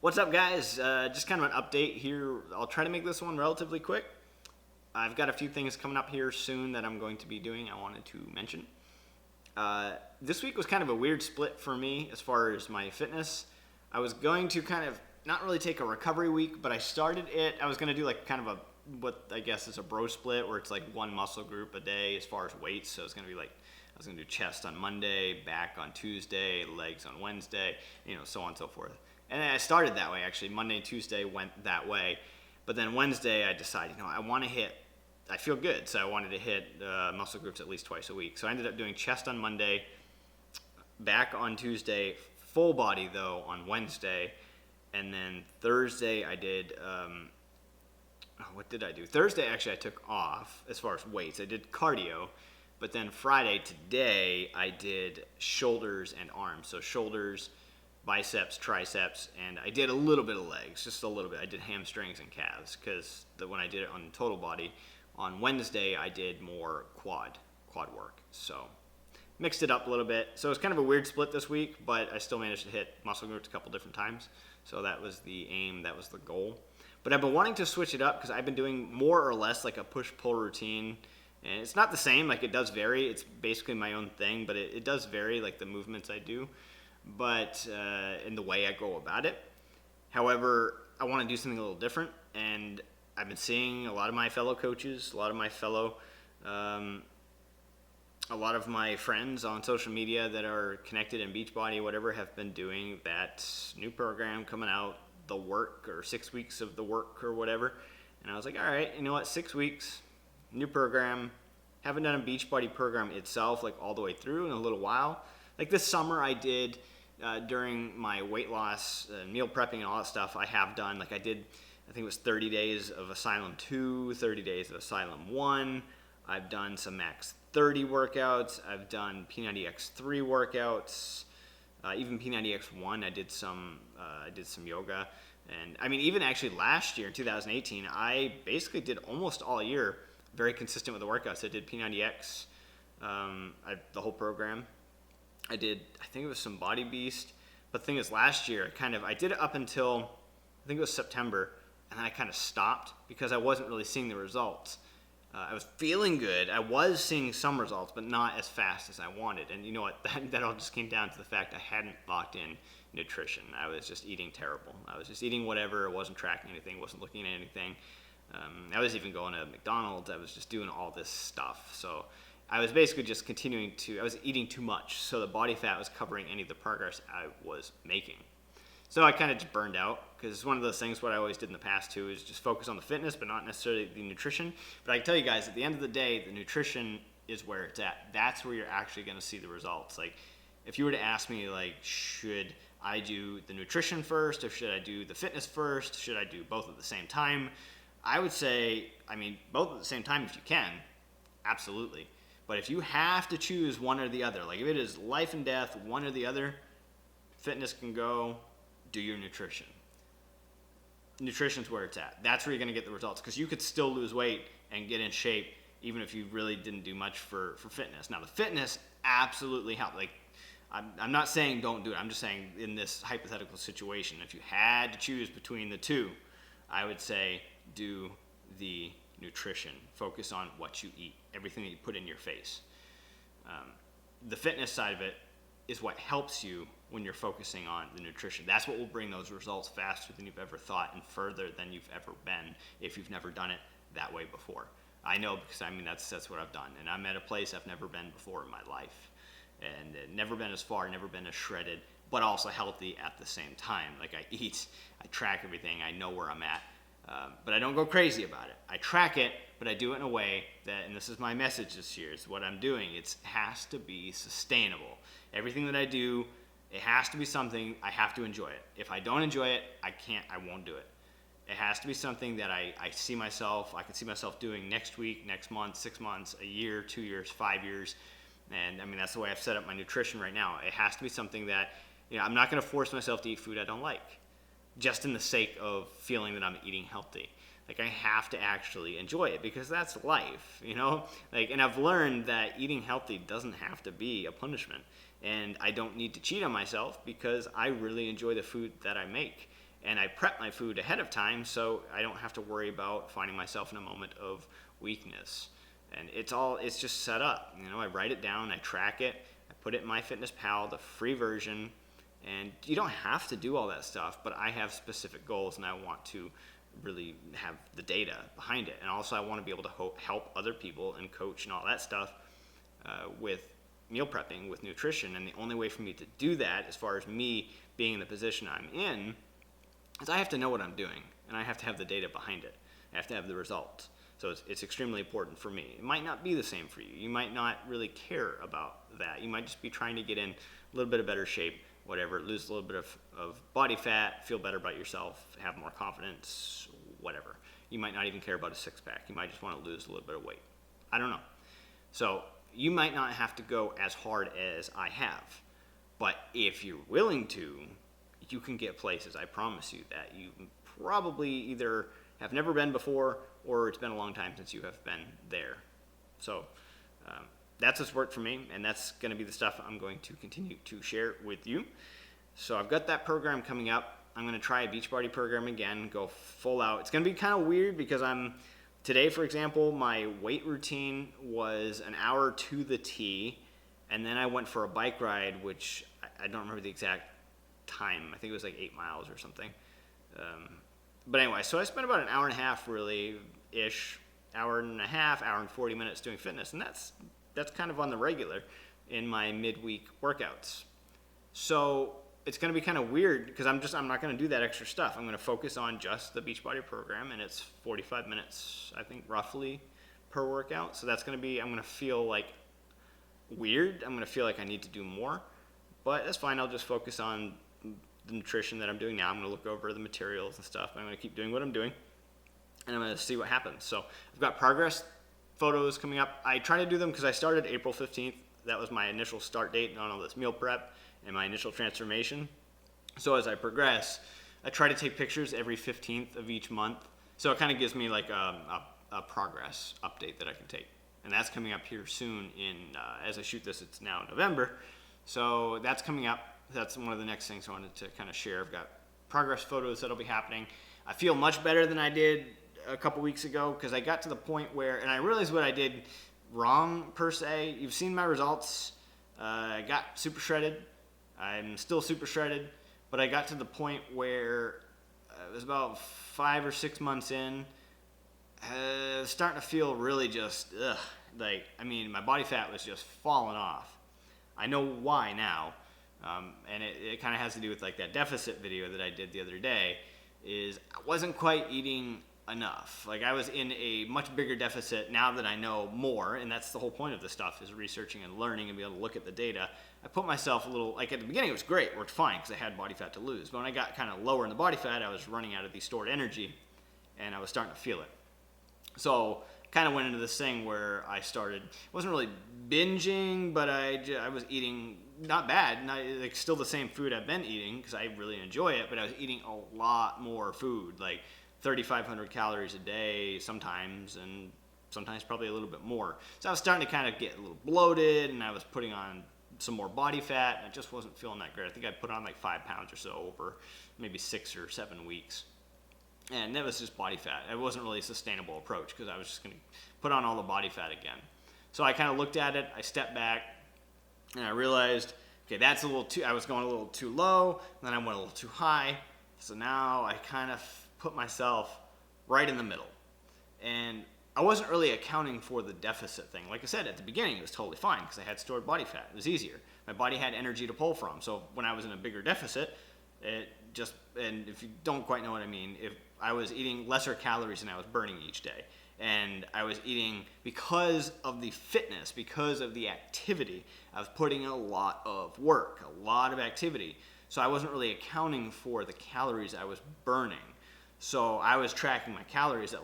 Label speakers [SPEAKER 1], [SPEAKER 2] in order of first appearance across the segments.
[SPEAKER 1] What's up, guys? Just kind of an update here. I'll try to make this one relatively quick. I've got a few things coming up here soon that I'm going to be doing I wanted to mention. This week was kind of a weird split for me as far as my fitness. I was going to kind of not really take a recovery week, but I started it. I was going to do like kind of what I guess is a bro split where it's like one muscle group a day as far as weights. So it's going to be like I was going to do chest on Monday, back on Tuesday, legs on Wednesday, so on and so forth. And then I started that way, actually. Monday and Tuesday went that way. But then Wednesday, I decided, I feel good. So I wanted to hit muscle groups at least twice a week. So I ended up doing chest on Monday, back on Tuesday, full body, though, on Wednesday. And then Thursday, I did, what did I do? Thursday, actually, I took off as far as weights. I did cardio. But then Friday, today, I did shoulders and arms. So shoulders, biceps, triceps, and I did a little bit of legs, just a little bit. I did hamstrings and calves because when I did it on total body, on Wednesday I did more quad work. So mixed it up a little bit. So it's kind of a weird split this week, but I still managed to hit muscle groups a couple different times. So that was the aim, that was the goal. But I've been wanting to switch it up because I've been doing more or less like a push-pull routine. And it's not the same, like it does vary. It's basically my own thing, but it does vary, like the movements I do. But in the way I go about it. However, I want to do something a little different, and I've been seeing a lot of my fellow coaches, a lot of my friends on social media that are connected in Beachbody, whatever, have been doing that new program coming out, the work, or 6 weeks of the work or whatever. And I was like, all right, you know what, 6 weeks, new program. Haven't done a Beachbody program itself, like all the way through in a little while. Like this summer I did, during my weight loss, meal prepping and all that stuff, I have done, like I think it was 30 days of Asylum 2, 30 days of Asylum 1. I've done some Max 30 workouts. I've done P90X3 workouts. Even P90X1, I did some yoga. And I mean, even actually last year, 2018, I basically did almost all year very consistent with the workouts. I did P90X, the whole program. I think it was some Body Beast, but the thing is last year, I did it up until, I think it was September, and then I kind of stopped because I wasn't really seeing the results. I was feeling good, I was seeing some results, but not as fast as I wanted, and you know what, that all just came down to the fact I hadn't locked in nutrition. I was just eating terrible. I was just eating whatever, I wasn't tracking anything, wasn't looking at anything. I was even going to McDonald's, I was just doing all this stuff, so I was basically just I was eating too much, so the body fat was covering any of the progress I was making. So I kind of just burned out, because it's one of those things, what I always did in the past too, is just focus on the fitness, but not necessarily the nutrition. But I can tell you guys, at the end of the day, the nutrition is where it's at. That's where you're actually going to see the results. Like, if you were to ask me, like, should I do the nutrition first, or should I do the fitness first? Should I do both at the same time? I would say, both at the same time if you can, absolutely. But if you have to choose one or the other, like if it is life and death, one or the other, fitness can go, do your nutrition. Nutrition's where it's at. That's where you're going to get the results, because you could still lose weight and get in shape even if you really didn't do much for fitness. Now, the fitness absolutely helped. Like, I'm not saying don't do it. I'm just saying in this hypothetical situation, if you had to choose between the two, I would say do the nutrition. Focus on what you eat, everything that you put in your face. The fitness side of it is what helps you when you're focusing on the nutrition. That's what will bring those results faster than you've ever thought and further than you've ever been if you've never done it that way before. I know, because that's what I've done, and I'm at a place I've never been before in my life, and never been as far, never been as shredded, but also healthy at the same time. Like, I eat, I track everything, I know where I'm at. But I don't go crazy about it. I track it, but I do it in a way that, and this is my message this year, is what I'm doing. It has to be sustainable. Everything that I do, it has to be something I have to enjoy it. If I don't enjoy it, I won't do it. It has to be something that I can see myself doing next week, next month, 6 months, a year, 2 years, 5 years. And that's the way I've set up my nutrition right now. It has to be something that, I'm not going to force myself to eat food I don't like, just in the sake of feeling that I'm eating healthy. Like, I have to actually enjoy it, because that's life, Like, and I've learned that eating healthy doesn't have to be a punishment. And I don't need to cheat on myself, because I really enjoy the food that I make. and I prep my food ahead of time so I don't have to worry about finding myself in a moment of weakness. And it's just set up. I write it down, I track it, I put it in MyFitnessPal, the free version, and you don't have to do all that stuff, but I have specific goals and I want to really have the data behind it. And also I want to be able to help other people and coach and all that stuff with meal prepping, with nutrition. And the only way for me to do that, as far as me being in the position I'm in, is I have to know what I'm doing and I have to have the data behind it. I have to have the results. So it's extremely important for me. It might not be the same for you. You might not really care about that. You might just be trying to get in a little bit of better shape, whatever, lose a little bit of body fat, feel better about yourself, have more confidence, whatever. You might not even care about a six-pack. You might just want to lose a little bit of weight. I don't know. So you might not have to go as hard as I have. But if you're willing to, you can get places. I promise you that. You probably either have never been before or it's been a long time since you have been there. So that's what's worked for me, and that's going to be the stuff I'm going to continue to share with you. So I've got that program coming up. I'm going to try a Beachbody program again, go full out. It's going to be kind of weird because today, for example, my weight routine was an hour to the T, and then I went for a bike ride, which I don't remember the exact time. I think it was like 8 miles or something. But anyway, so I spent about an hour and a half really-ish, hour and 40 minutes doing fitness, and that's kind of on the regular in my midweek workouts. So it's going to be kind of weird because I'm not going to do that extra stuff. I'm going to focus on just the Beachbody program, and it's 45 minutes, I think, roughly per workout. So that's going to be, I'm going to feel like weird. I'm going to feel like I need to do more, but that's fine. I'll just focus on the nutrition that I'm doing now. I'm going to look over the materials and stuff. I'm going to keep doing what I'm doing, and I'm going to see what happens. So I've got progress photos coming up. I try to do them because I started April 15th. That was my initial start date on all this meal prep and my initial transformation. So as I progress, I try to take pictures every 15th of each month. So it kind of gives me like a progress update that I can take. And that's coming up here soon as I shoot this, it's now November. So that's coming up. That's one of the next things I wanted to kind of share. I've got progress photos that'll be happening. I feel much better than I did a couple weeks ago because I got to the point where, and I realized what I did wrong per se. You've seen my results. I got super shredded. I'm still super shredded, but I got to the point where it was about 5 or 6 months in. Starting to feel really just my body fat was just falling off. I know why now. And it kind of has to do with like that deficit video that I did the other day. Is I wasn't quite eating enough. Like I was in a much bigger deficit now that I know more, and that's the whole point of this stuff, is researching and learning and be able to look at the data. I put myself a little, like at the beginning it was great, worked fine because I had body fat to lose. But when I got kind of lower in the body fat, I was running out of the stored energy, and I was starting to feel it. So kind of went into this thing where I wasn't really binging, but I was eating not bad, like still the same food I've been eating because I really enjoy it, but I was eating a lot more food, like 3,500 calories a day sometimes, and sometimes probably a little bit more. So I was starting to kind of get a little bloated, and I was putting on some more body fat, and I just wasn't feeling that great. I think I put on like 5 pounds or so over maybe 6 or 7 weeks. And that was just body fat. It wasn't really a sustainable approach because I was just going to put on all the body fat again. So I kind of looked at it, I stepped back, and I realized, okay, that's a little too, I was going a little too low, and then I went a little too high. So now I kind of put myself right in the middle. And I wasn't really accounting for the deficit thing. Like I said, at the beginning, it was totally fine because I had stored body fat. It was easier. My body had energy to pull from. So when I was in a bigger deficit, and if you don't quite know what I mean, if I was eating lesser calories than I was burning each day, and I was eating, because of the fitness, because of the activity, I was putting a lot of work, a lot of activity. So I wasn't really accounting for the calories I was burning. So I was tracking my calories at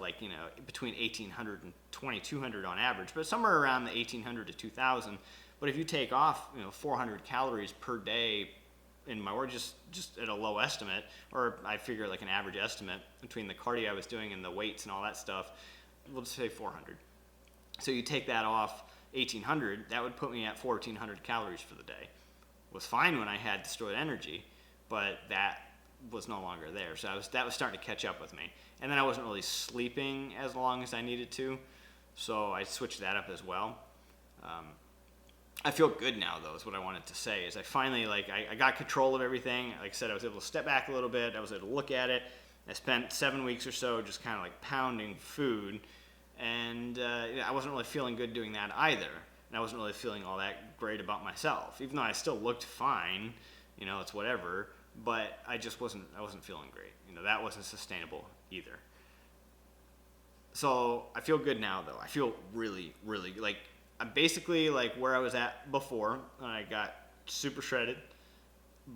[SPEAKER 1] between 1,800 and 2,200 on average, but somewhere around the 1,800 to 2,000. But if you take off 400 calories per day in my work, just at a low estimate, or I figure like an average estimate between the cardio I was doing and the weights and all that stuff, we'll just say 400. So you take that off 1,800, that would put me at 1,400 calories for the day. It was fine when I had stored energy, but that was no longer there. So that was starting to catch up with me. And then I wasn't really sleeping as long as I needed to, so I switched that up as well. I feel good now, though, is what I wanted to say. Is I finally, I got control of everything. Like I said, I was able to step back a little bit. I was able to look at it. I spent 7 weeks or so just kind of like pounding food, and I wasn't really feeling good doing that either. And I wasn't really feeling all that great about myself, even though I still looked fine. It's whatever. But I wasn't feeling great. That wasn't sustainable either. So I feel good now, though. I feel really, really, I'm basically like where I was at before. I got super shredded,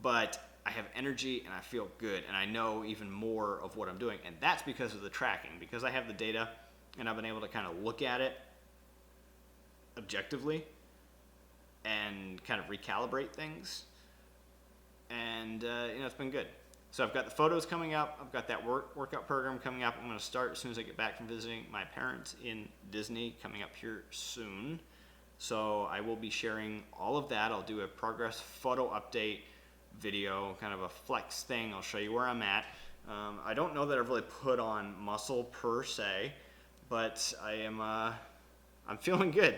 [SPEAKER 1] but I have energy and I feel good, and I know even more of what I'm doing. And that's because of the tracking, because I have the data and I've been able to kind of look at it objectively and kind of recalibrate things. And it's been good. So I've got the photos coming up. I've got that workout program coming up. I'm going to start as soon as I get back from visiting my parents in Disney, coming up here soon. So I will be sharing all of that. I'll do a progress photo update video, kind of a flex thing. I'll show you where I'm at. I don't know that I've really put on muscle per se, but I'm feeling good.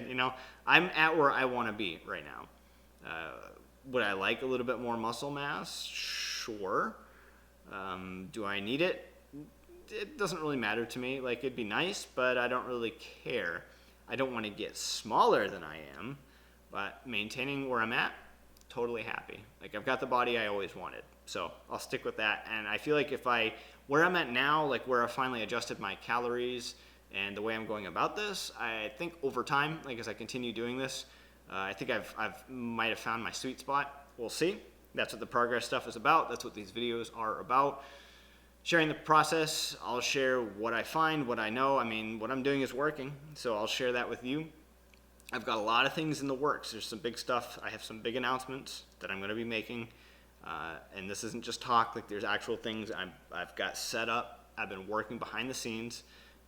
[SPEAKER 1] I'm at where I want to be right now. Would I like a little bit more muscle mass? Sure. Do I need it? It doesn't really matter to me. It'd be nice, but I don't really care. I don't want to get smaller than I am, but maintaining where I'm at, totally happy. I've got the body I always wanted, so I'll stick with that. And I feel like where I'm at now, where I finally adjusted my calories and the way I'm going about this, I think over time, as I continue doing this, I think I've might have found my sweet spot. We'll see. That's what the progress stuff is about. That's what these videos are about. Sharing the process. I'll share what I find, what I know. What I'm doing is working, so I'll share that with you. I've got a lot of things in the works. There's some big stuff. I have some big announcements that I'm going to be making, and this isn't just talk. There's actual things I've got set up. I've been working behind the scenes,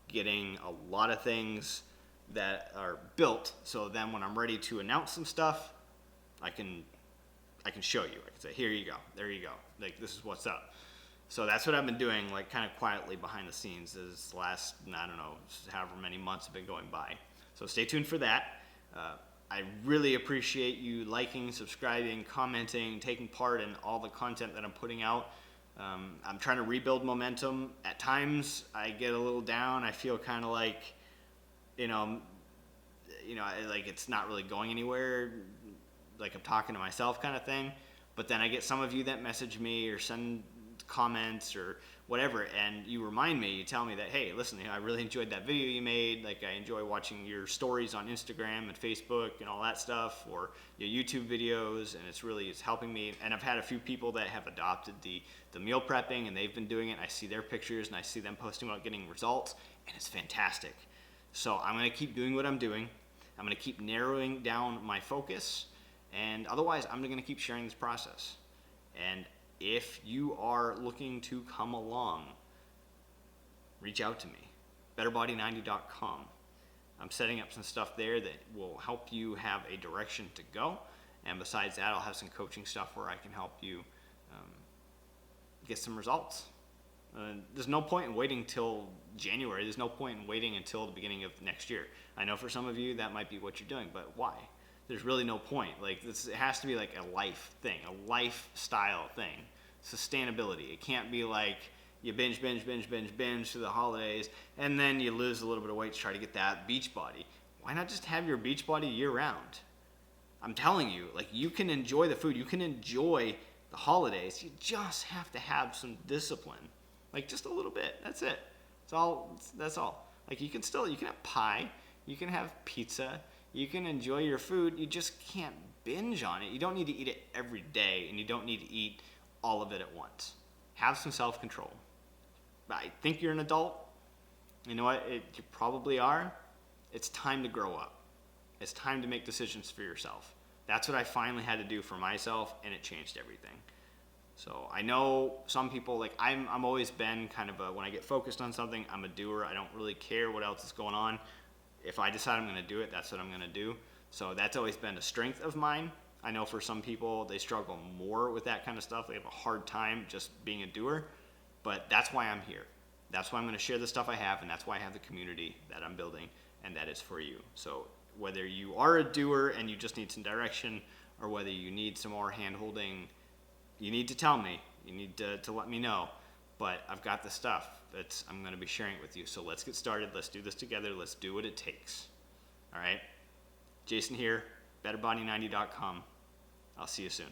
[SPEAKER 1] getting a lot of things that are built, so then when I'm ready to announce some stuff, I can show you. I can say, here you go, there you go. This is what's up. So that's what I've been doing, kind of quietly behind the scenes this last, I don't know, however many months have been going by. So stay tuned for that. I really appreciate you liking, subscribing, commenting, taking part in all the content that I'm putting out. I'm trying to rebuild momentum. At times, I get a little down. I feel kind of it's not really going anywhere. I'm talking to myself kind of thing. But then I get some of you that message me or send comments or whatever, and you remind me, you tell me that, hey, listen, I really enjoyed that video you made. I enjoy watching your stories on Instagram and Facebook and all that stuff, or your YouTube videos, and it's helping me. And I've had a few people that have adopted the meal prepping, and they've been doing it. I see their pictures and I see them posting about getting results, and it's fantastic. So I'm going to keep doing what I'm doing. I'm going to keep narrowing down my focus, and otherwise I'm going to keep sharing this process. And if you are looking to come along, reach out to me, betterbody90.com. I'm setting up some stuff there that will help you have a direction to go. And besides that, I'll have some coaching stuff where I can help you get some results. There's no point in waiting till January. There's no point in waiting until the beginning of next year. I know for some of you that might be what you're doing, but why? There's really no point. It has to be a life thing, a lifestyle thing. Sustainability. It can't be you binge through the holidays, and then you lose a little bit of weight to try to get that beach body. Why not just have your beach body year round? I'm telling you, you can enjoy the food, you can enjoy the holidays. You just have to have some discipline, just a little bit. That's it. That's all. You can have pie, you can have pizza. You can enjoy your food, you just can't binge on it. You don't need to eat it every day, and you don't need to eat all of it at once. Have some self-control. I think you're an adult. You know what? You probably are. It's time to grow up. It's time to make decisions for yourself. That's what I finally had to do for myself, and it changed everything. So I know some people, I'm always been kind of when I get focused on something, I'm a doer. I don't really care what else is going on. If I decide I'm going to do it, that's what I'm going to do. So that's always been a strength of mine. I know for some people, they struggle more with that kind of stuff. They have a hard time just being a doer, but that's why I'm here. That's why I'm going to share the stuff I have, and that's why I have the community that I'm building, and that is for you. So whether you are a doer and you just need some direction, or whether you need some more hand-holding, you need to tell me. You need to let me know. But I've got the stuff. I'm going to be sharing it with you. So let's get started. Let's do this together. Let's do what it takes. All right? Jason here, betterbody90.com. I'll see you soon.